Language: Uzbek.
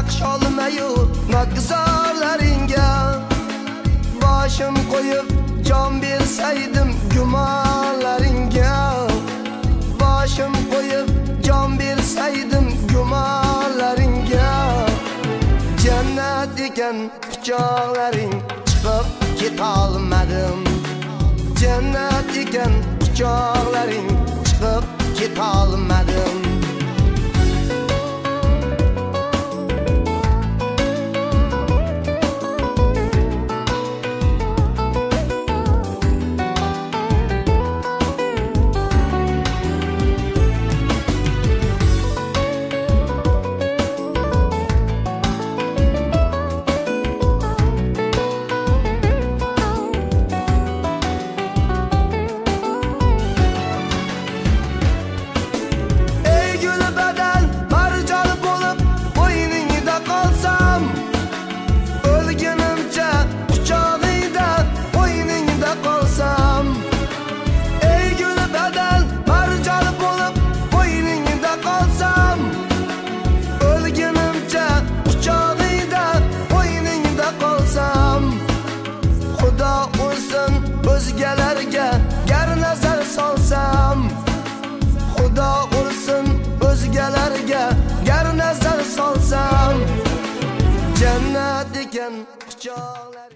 naqsh olmayu notgizorlaringga boshim qo'yib jon bersaydim gumonlaringga boshim qo'yib jon bersaydim gumonlaringga jannat ekan quchoqlaring chiqib ketolmadim jannat ekan quchoqlaring chiqib ketolmadim o'zgalarga gar nazar solsam Xudo ursin o'zgalarga gar nazar solsam jannat ekan quchoqlar